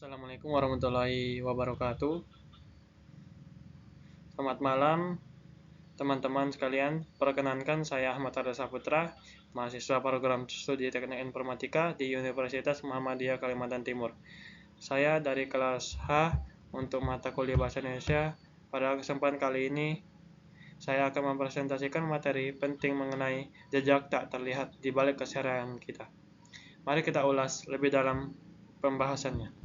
Assalamualaikum warahmatullahi wabarakatuh. Selamat malam teman-teman sekalian. Perkenankan saya Ahmad Arda Saputra, mahasiswa program studi Teknik Informatika di Universitas Muhammadiyah Kalimantan Timur. Saya dari kelas H untuk mata kuliah Bahasa Indonesia. Pada kesempatan kali ini saya akan mempresentasikan materi penting mengenai jejak tak terlihat di balik keseharian kita. Mari kita ulas lebih dalam pembahasannya.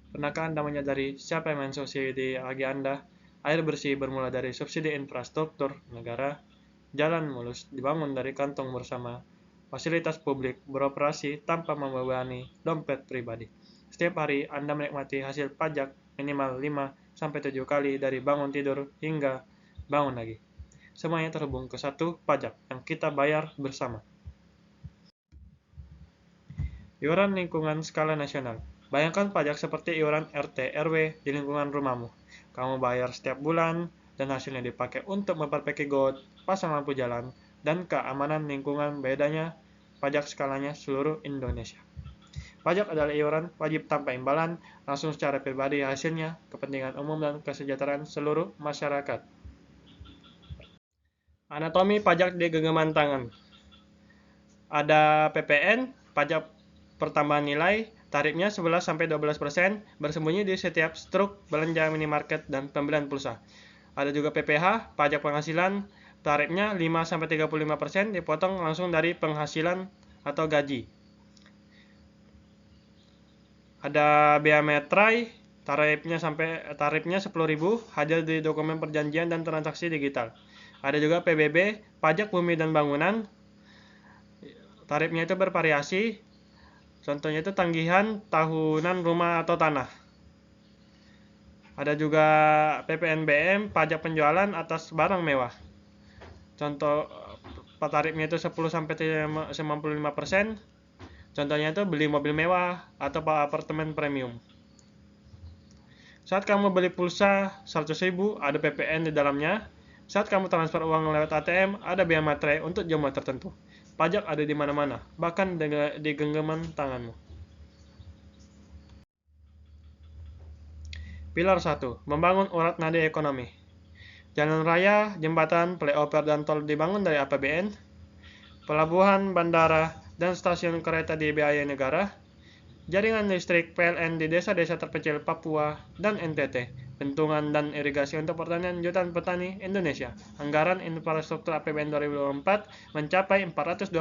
Pernahkah Anda menyadari siapa yang mensubsidi bagi Anda? Air bersih bermula dari subsidi infrastruktur negara, jalan mulus dibangun dari kantong bersama, fasilitas publik beroperasi tanpa membebani dompet pribadi. Setiap hari Anda menikmati hasil pajak minimal 5-7 kali dari bangun tidur hingga bangun lagi. Semuanya terhubung ke satu pajak yang kita bayar bersama. Iuran lingkungan skala nasional. Bayangkan pajak seperti iuran RT RW di lingkungan rumahmu. Kamu bayar setiap bulan dan hasilnya dipakai untuk memperbaiki got, pasang lampu jalan, dan keamanan lingkungan. Bedanya pajak skalanya seluruh Indonesia. Pajak adalah iuran wajib tanpa imbalan, langsung secara pribadi hasilnya, kepentingan umum dan kesejahteraan seluruh masyarakat. Anatomi pajak di genggaman tangan. Ada PPN, pajak pertambahan nilai, tarifnya 11-12%, bersembunyi di setiap struk belanja minimarket dan pembelian pulsa. Ada juga PPH, pajak penghasilan, tarifnya 5-35%, dipotong langsung dari penghasilan atau gaji. Ada bea metrai, tarifnya 10.000, hadir di dokumen perjanjian dan transaksi digital. Ada juga PBB, pajak bumi dan bangunan, tarifnya itu bervariasi. Contohnya itu tanggihan tahunan rumah atau tanah. Ada juga PPNBM, pajak penjualan atas barang mewah. Contoh tarifnya itu 10-95%. Contohnya itu beli mobil mewah atau apartemen premium. Saat kamu beli pulsa 100.000, ada PPN di dalamnya. Saat kamu transfer uang lewat ATM, ada bea materai untuk jumlah tertentu. Pajak ada di mana-mana, bahkan di genggaman tanganmu. Pilar 1. Membangun urat nadi ekonomi. Jalan raya, jembatan, flyover, dan tol dibangun dari APBN. Pelabuhan, bandara, dan stasiun kereta dibiayai negara. Jaringan listrik PLN di desa-desa terpencil Papua dan NTT. Bendungan dan irigasi untuk pertanian jutaan petani Indonesia. Anggaran infrastruktur APBN 2024 mencapai 422.000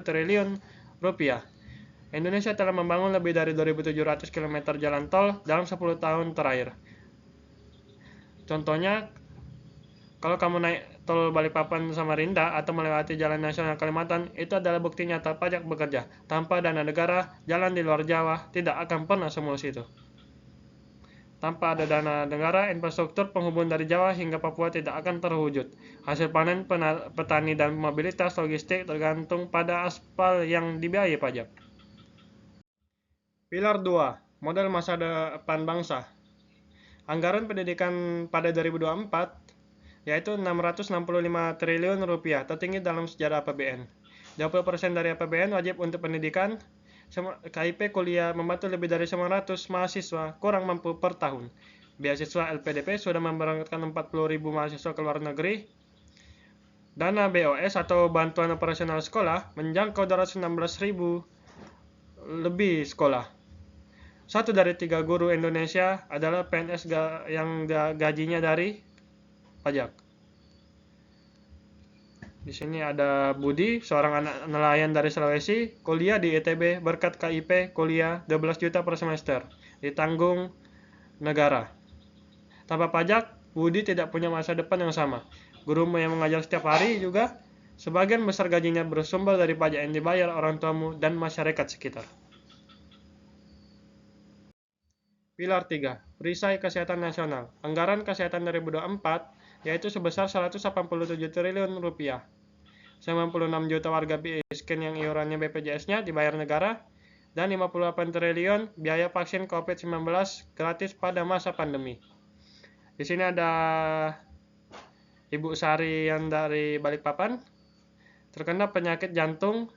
triliun rupiah. Indonesia telah membangun lebih dari 2.700 km jalan tol dalam 10 tahun terakhir. Contohnya, kalau kamu naik tol Balikpapan Samarinda atau melewati Jalan Nasional Kalimantan, itu adalah bukti nyata pajak bekerja. Tanpa dana negara, jalan di luar Jawa tidak akan pernah semulus itu. Tanpa ada dana negara, infrastruktur penghubung dari Jawa hingga Papua tidak akan terwujud. Hasil panen petani dan mobilitas logistik tergantung pada aspal yang dibiayai pajak. Pilar 2. Model masa depan bangsa. Anggaran pendidikan pada 2024 yaitu 665 triliun rupiah, tertinggi dalam sejarah APBN. 20% dari APBN wajib untuk pendidikan. KIP kuliah membantu lebih dari 900 mahasiswa kurang mampu per tahun. Beasiswa LPDP sudah memberangkatkan 40.000 mahasiswa ke luar negeri. Dana BOS atau bantuan operasional sekolah menjangkau 216.000 lebih sekolah. 1 dari 3 guru Indonesia adalah PNS yang gajinya dari pajak. Di sini ada Budi, seorang anak nelayan dari Sulawesi, kuliah di ITB berkat KIP kuliah 12 juta per semester, ditanggung negara. Tanpa pajak, Budi tidak punya masa depan yang sama. Guru yang mengajar setiap hari juga, sebagian besar gajinya bersumber dari pajak yang dibayar orang tuamu dan masyarakat sekitar. Pilar 3. Perisai Kesehatan Nasional. Anggaran kesehatan 2024 yaitu sebesar 187 triliun rupiah. 96 juta warga miskin yang iurannya BPJS-nya dibayar negara, dan 58 triliun biaya vaksin COVID-19 gratis pada masa pandemi. Di sini ada Ibu Sari yang dari Balikpapan, terkena penyakit jantung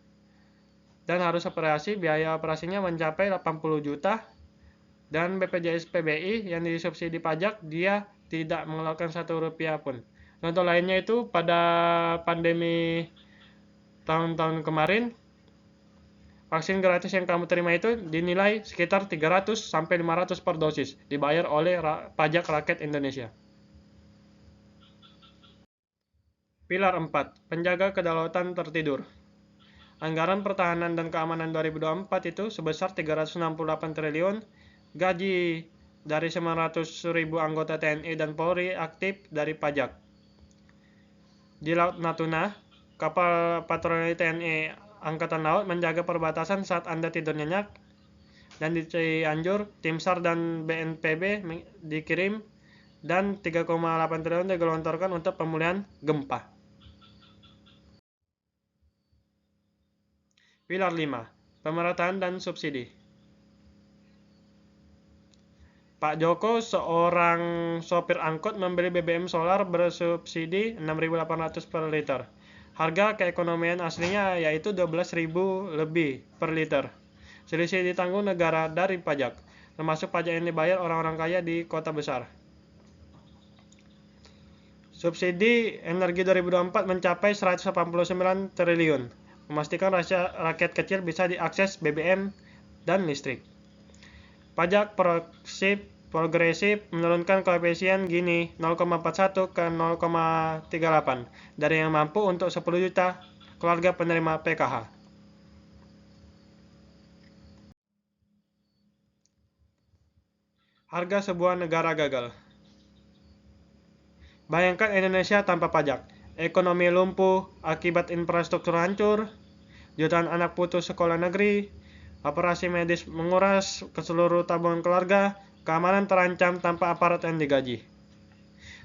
dan harus operasi, biaya operasinya mencapai 80 juta, dan BPJS PBI yang disubsidi pajak dia tidak mengeluarkan 1 rupiah pun. Contoh lainnya itu pada pandemi tahun-tahun kemarin, vaksin gratis yang kamu terima itu dinilai sekitar 300 sampai 500 per dosis, dibayar oleh pajak rakyat Indonesia. Pilar 4, penjaga kedaulatan tertidur. Anggaran pertahanan dan keamanan 2024 itu sebesar 368 triliun, gaji dari 900.000 anggota TNI dan Polri aktif dari pajak. Di Laut Natuna, kapal patroli TNI Angkatan Laut menjaga perbatasan saat Anda tidur nyenyak, dan di Cianjur, tim SAR dan BNPB dikirim, dan 3,8 triliun digelontorkan untuk pemulihan gempa. Pilar 5, pemerataan dan subsidi. Pak Joko, seorang sopir angkut, membeli BBM solar bersubsidi 6.800 per liter. Harga keekonomian aslinya yaitu 12.000 lebih per liter. Selisih ditanggung negara dari pajak, termasuk pajak yang dibayar orang-orang kaya di kota besar. Subsidi energi 2024 mencapai 189 triliun, memastikan rakyat kecil bisa diakses BBM dan listrik. Pajak progresif menurunkan koefisien Gini 0,41 ke 0,38 dari yang mampu untuk 10 juta keluarga penerima PKH. Harga sebuah negara gagal. Bayangkan Indonesia tanpa pajak. Ekonomi lumpuh akibat infrastruktur hancur, jutaan anak putus sekolah negeri, operasi medis menguras ke seluruh tabungan keluarga, keamanan terancam tanpa aparat yang digaji.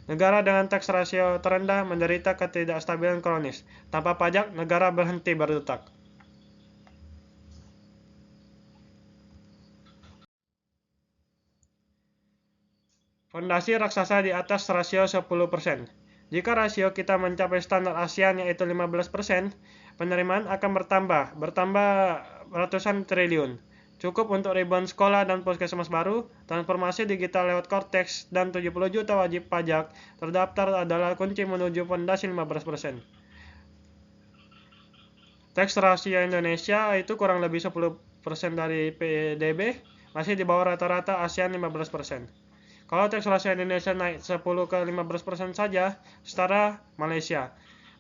Negara dengan tax rasio terendah menderita ketidakstabilan kronis. Tanpa pajak, negara berhenti berdetak. Fondasi raksasa di atas rasio 10%. Jika rasio kita mencapai standar ASEAN yaitu 15%, penerimaan akan bertambah ratusan triliun. Cukup untuk ribuan sekolah dan puskesmas baru, transformasi digital lewat Cortex, dan 70 juta wajib pajak terdaftar adalah kunci menuju fondasi 15%. Tax rasio Indonesia itu kurang lebih 10% dari PDB, masih di bawah rata-rata ASEAN 15%. Kalau tax rasio Indonesia naik 10 ke 15% saja, setara Malaysia.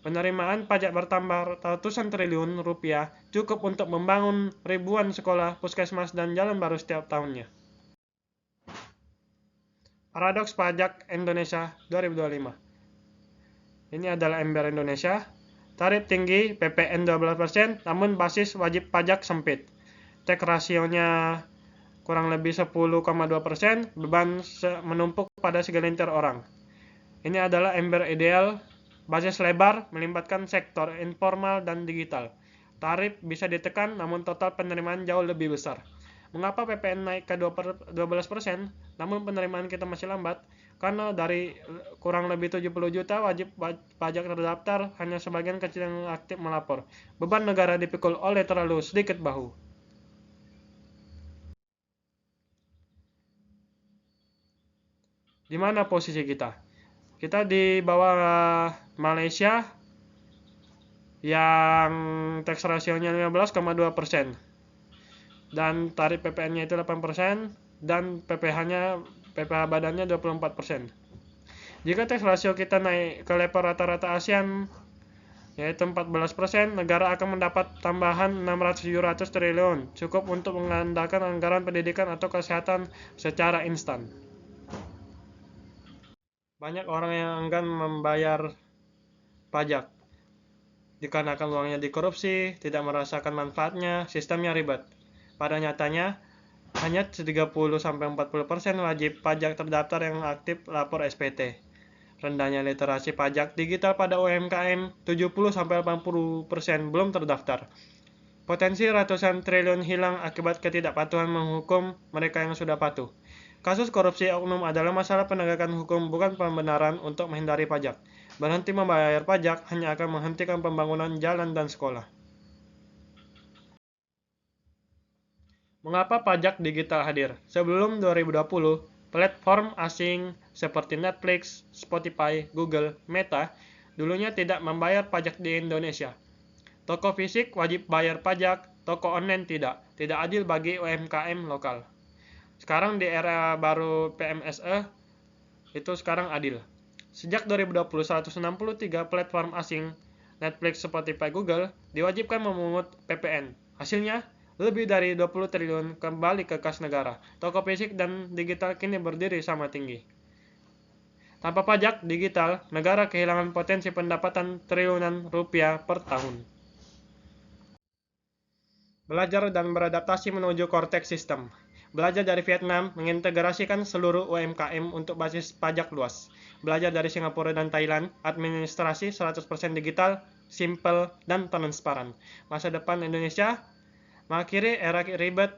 Penerimaan pajak bertambah ratusan triliun rupiah, cukup untuk membangun ribuan sekolah, puskesmas, dan jalan baru setiap tahunnya. Paradoks pajak Indonesia 2025. Ini adalah ember Indonesia. Tarif tinggi, PPN 12%, namun basis wajib pajak sempit. Tax rasionya kurang lebih 10,2%, beban menumpuk pada segelintir orang. Ini adalah ember ideal, basis lebar, melibatkan sektor informal dan digital. Tarif bisa ditekan, namun total penerimaan jauh lebih besar. Mengapa PPN naik ke 12%, namun penerimaan kita masih lambat? Karena dari kurang lebih 70 juta wajib pajak terdaftar, hanya sebagian kecil yang aktif melapor. Beban negara dipikul oleh terlalu sedikit bahu. Di mana posisi kita? Kita di bawah Malaysia yang tax rasionya 15,2% dan tarif PPN-nya itu 8% dan PPH badannya 24%. Jika tax rasio kita naik ke level rata-rata ASEAN yaitu 14%, negara akan mendapat tambahan 600-700 triliun, cukup untuk mengandalkan anggaran pendidikan atau kesehatan secara instan. Banyak orang yang enggan membayar pajak dikarenakan uangnya dikorupsi, tidak merasakan manfaatnya, sistemnya ribet. Pada nyatanya, hanya 30-40% wajib pajak terdaftar yang aktif lapor SPT. Rendahnya literasi pajak digital pada UMKM, 70-80% belum terdaftar. Potensi ratusan triliun hilang akibat ketidakpatuhan menghukum mereka yang sudah patuh. Kasus korupsi oknum adalah masalah penegakan hukum, bukan pembenaran untuk menghindari pajak. Berhenti membayar pajak hanya akan menghentikan pembangunan jalan dan sekolah. Mengapa pajak digital hadir? Sebelum 2020, platform asing seperti Netflix, Spotify, Google, Meta dulunya tidak membayar pajak di Indonesia. Toko fisik wajib bayar pajak, toko online tidak. Tidak adil bagi UMKM lokal. Sekarang di era baru PMSE, itu sekarang adil. Sejak 2020, 163 platform asing, Netflix, Spotify, Google, diwajibkan memungut PPN. Hasilnya, lebih dari 20 triliun kembali ke kas negara. Toko fisik dan digital kini berdiri sama tinggi. Tanpa pajak digital, negara kehilangan potensi pendapatan triliunan rupiah per tahun. Belajar dan beradaptasi menuju Cortex System. Belajar dari Vietnam mengintegrasikan seluruh UMKM untuk basis pajak luas. Belajar dari Singapura dan Thailand, administrasi 100% digital, simple, dan transparan. Masa depan Indonesia mengakhiri era ribet,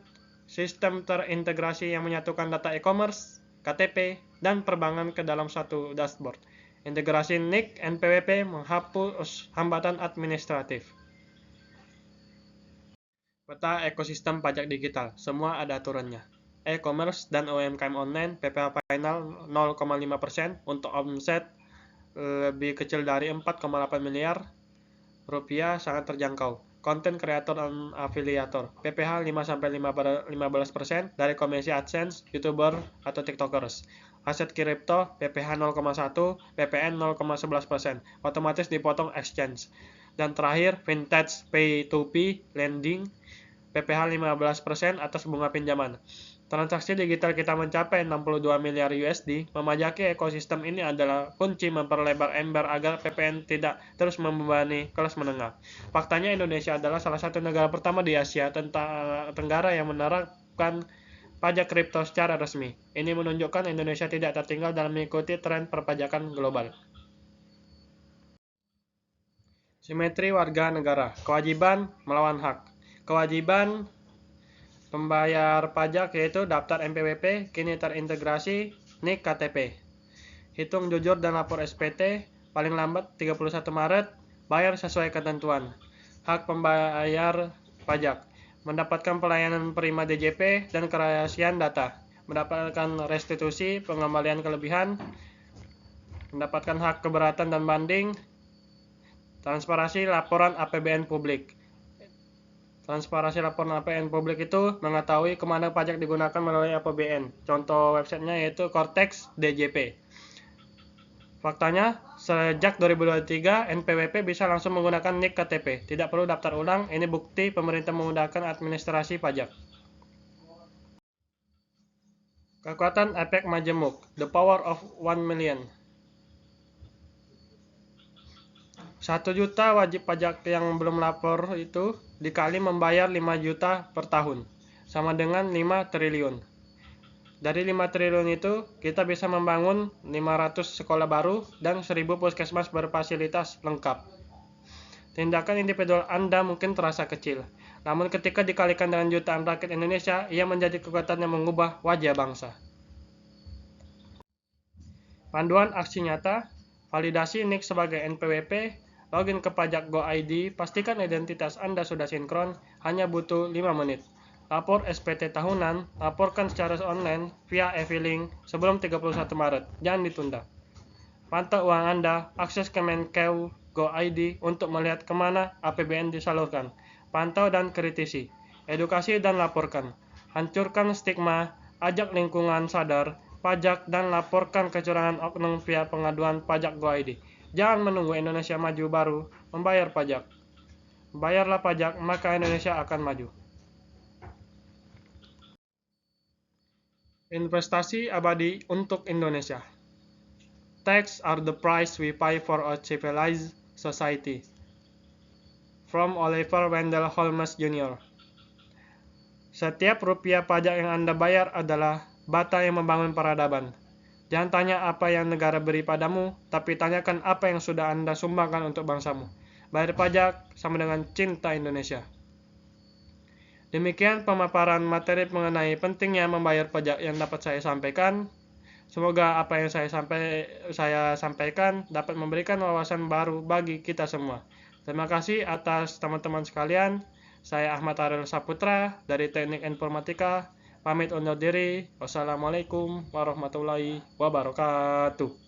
sistem terintegrasi yang menyatukan data e-commerce, KTP, dan perbankan ke dalam satu dashboard. Integrasi NIK NPWP menghapus hambatan administratif. Peta ekosistem pajak digital, semua ada aturannya. E-commerce dan UMKM online, PPh final 0,5% untuk omset lebih kecil dari 4,8 miliar rupiah sangat terjangkau. Konten kreator dan afiliator, PPh 5-15% dari komisi AdSense, YouTuber atau TikTokers. Aset kripto, PPh 0,1, PPN 0,11%, otomatis dipotong exchange. Dan terakhir, vintage P2P lending, PPh 15% atas bunga pinjaman. Transaksi digital kita mencapai 62 miliar USD. Memajaki ekosistem ini adalah kunci memperlebar ember agar PPN tidak terus membebani kelas menengah. Faktanya Indonesia adalah salah satu negara pertama di Asia Tenggara yang menerapkan pajak kripto secara resmi. Ini menunjukkan Indonesia tidak tertinggal dalam mengikuti tren perpajakan global. Simetri warga negara, kewajiban melawan hak. Kewajiban pembayar pajak yaitu daftar NPWP kini terintegrasi NIK KTP. Hitung jujur dan lapor SPT paling lambat 31 Maret, bayar sesuai ketentuan. Hak pembayar pajak, mendapatkan pelayanan prima DJP dan kerahasiaan data, mendapatkan restitusi pengembalian kelebihan, mendapatkan hak keberatan dan banding, transparansi laporan APBN publik. Transparansi laporan APBN publik itu mengetahui kemana pajak digunakan melalui APBN. Contoh websitenya yaitu Cortex DJP. Faktanya, sejak 2023, NPWP bisa langsung menggunakan NIK KTP. Tidak perlu daftar ulang, ini bukti pemerintah memudahkan administrasi pajak. Kekuatan efek majemuk, the power of 1 million. 1 juta wajib pajak yang belum lapor itu dikali membayar 5 juta per tahun, sama dengan 5 triliun. Dari 5 triliun itu, kita bisa membangun 500 sekolah baru dan 1000 puskesmas berfasilitas lengkap. Tindakan individual Anda mungkin terasa kecil, namun ketika dikalikan dengan jutaan rakyat Indonesia, ia menjadi kekuatan yang mengubah wajah bangsa. Panduan aksi nyata, validasi NIK sebagai NPWP, login ke Pajak Go ID, pastikan identitas Anda sudah sinkron, hanya butuh 5 menit. Lapor SPT tahunan, laporkan secara online via e-filing sebelum 31 Maret, jangan ditunda. Pantau uang Anda, akses Kemenkeu Go ID untuk melihat kemana APBN disalurkan. Pantau dan kritisi, edukasi dan laporkan. Hancurkan stigma, ajak lingkungan sadar, pajak dan laporkan kecurangan oknum via pengaduan Pajak Go ID. Jangan menunggu Indonesia maju baru membayar pajak. Bayarlah pajak, maka Indonesia akan maju. Investasi abadi untuk Indonesia. Tax are the price we pay for a civilized society. From Oliver Wendell Holmes Jr. Setiap rupiah pajak yang Anda bayar adalah bata yang membangun peradaban. Jangan tanya apa yang negara beri padamu, tapi tanyakan apa yang sudah Anda sumbangkan untuk bangsamu. Bayar pajak sama dengan cinta Indonesia. Demikian pemaparan materi mengenai pentingnya membayar pajak yang dapat saya sampaikan. Semoga apa yang saya sampaikan dapat memberikan wawasan baru bagi kita semua. Terima kasih atas teman-teman sekalian. Saya Ahmad Ariel Saputra dari Teknik Informatika, pamit undur diri. Wassalamualaikum warahmatullahi wabarakatuh.